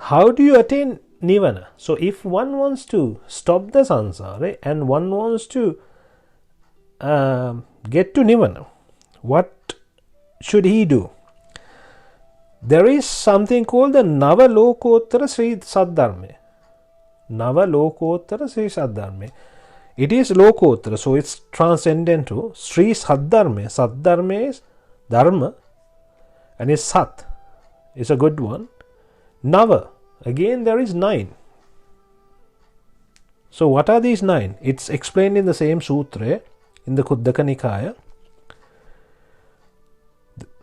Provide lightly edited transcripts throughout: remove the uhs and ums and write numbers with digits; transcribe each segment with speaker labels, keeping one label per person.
Speaker 1: how do you attain Nibbhana? So if one wants to stop the samsara and one wants to get to Nibbhana, what should he do? There is something called the Nava Lokottara Sri Saddharme. Nava Lokottara Sri Saddharme. It is Lokottara, so it's transcendental. Sri Saddharme. Saddharme is Dharma and is Sat. It's a good one. Nava. Again there is 9. So what are these 9? It's explained in the same sutra in the Khuddaka Nikaya.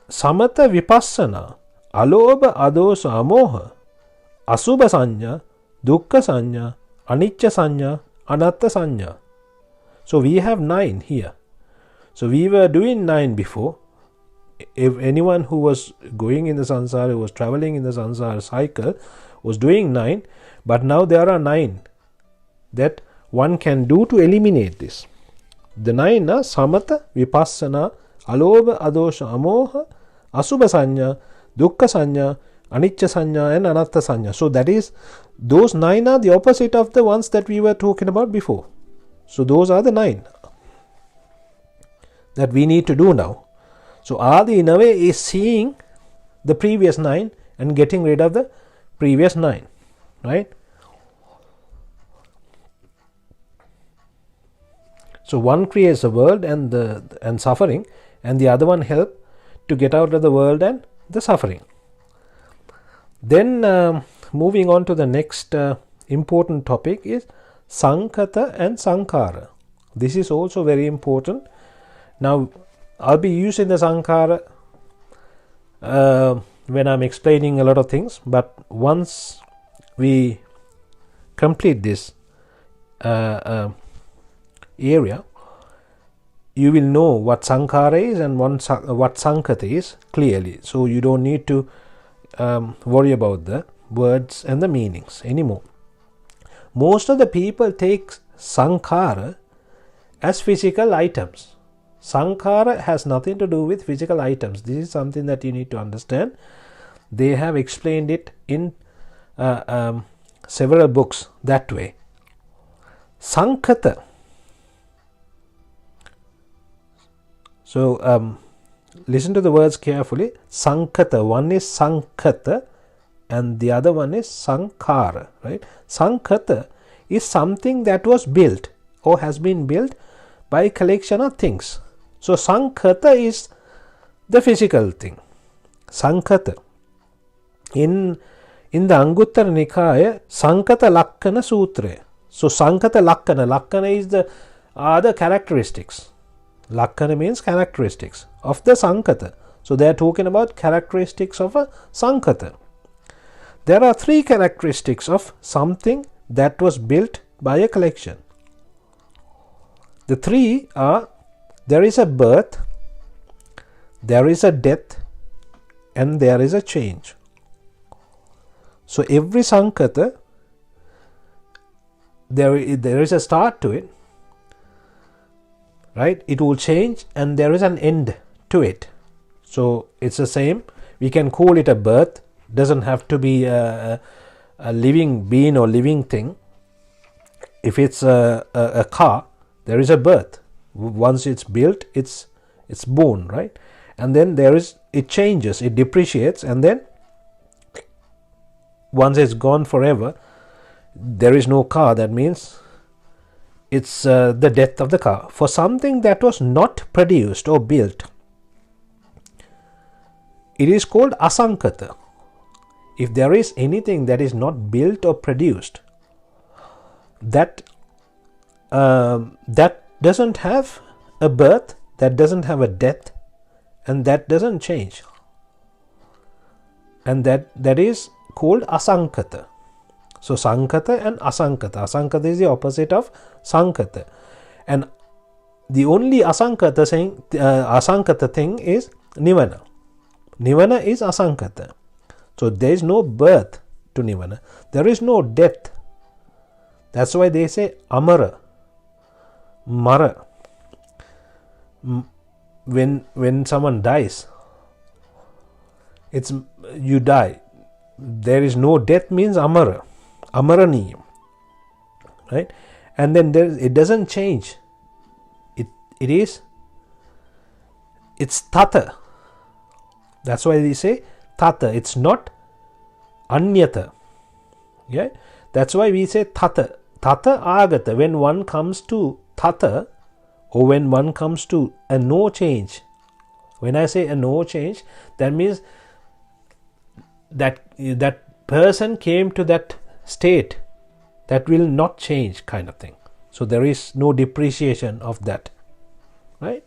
Speaker 1: Samatha Vipassana, Alobha Adosa Amoha, Asubha Sanya, Dukkha Sanya, Anicca Sanya, Anatta Sanya. So we have 9 here. So we were doing 9 before. If anyone who was going in the samsara, who was traveling in the samsara cycle, was doing 9, but now there are 9 that one can do to eliminate this. The 9 are Samatha, Vipassana, Alobha, Adosha, Amoha, Asubha Sanya, Dukkha Sanya, Anicca Sanya and Anatta Sanya. So that is, those 9 are the opposite of the ones that we were talking about before. So those are the 9 that we need to do now. So Adi in a way is seeing the previous 9 and getting rid of the previous 9, right? So one creates a world and suffering, and the other one help to get out of the world and the suffering. Then moving on to the next important topic is Sankhata and Sankhara. This is also very important. Now I'll be using the Sankhara when I'm explaining a lot of things, but once we complete this area, you will know what Sankhara is and what Sankhata is clearly. So you don't need to worry about the words and the meanings anymore. Most of the people take Sankhara as physical items. Sankhara has nothing to do with physical items. This is something that you need to understand. They have explained it in several books that way. Sankhata. So listen to the words carefully. Sankhata. One is Sankhata and the other one is Sankhara. Right? Sankhata is something that was built or has been built by a collection of things. So Sankhata is the physical thing. Sankhata. In the Anguttara Nikaya, Sankhata Lakkana Sutra. So Sankhata Lakkana. Lakkana is the characteristics. Lakkana means characteristics of the Sankhata. So they are talking about characteristics of a Sankhata. There are 3 characteristics of something that was built by a collection. The 3 are: there is a birth, there is a death, and there is a change. So every Sankhata, there is a start to it, right? It will change and there is an end to it. So it's the same. We can call it a birth. Doesn't have to be a living being or living thing. If it's a car, there is a birth. Once it's built, it's born, right? And then it changes, it depreciates, and then once it's gone forever, there is no car. That means it's the death of the car. For something that was not produced or built, it is called asankhata. If there is anything that is not built or produced, that doesn't have a birth, that doesn't have a death, and that doesn't change, and that is called asankhata. So sankhata and asankhata. Asankhata is the opposite of sankhata, and the only asankhata thing is Nibbhana. Nibbhana is asankhata. So there is no birth to Nibbhana. There is no death. That's why they say amara, mara. When someone dies, you die. there is no death means amara, amaraniyam, right? And then it doesn't change. It's tata. That's why we say tata. It's not anyata. Yeah, that's why we say tata. Tata agata. When one comes to tata, or when one comes to a no change. When I say a no change, that means that person came to that state that will not change, kind of thing. So there is no depreciation of that, right?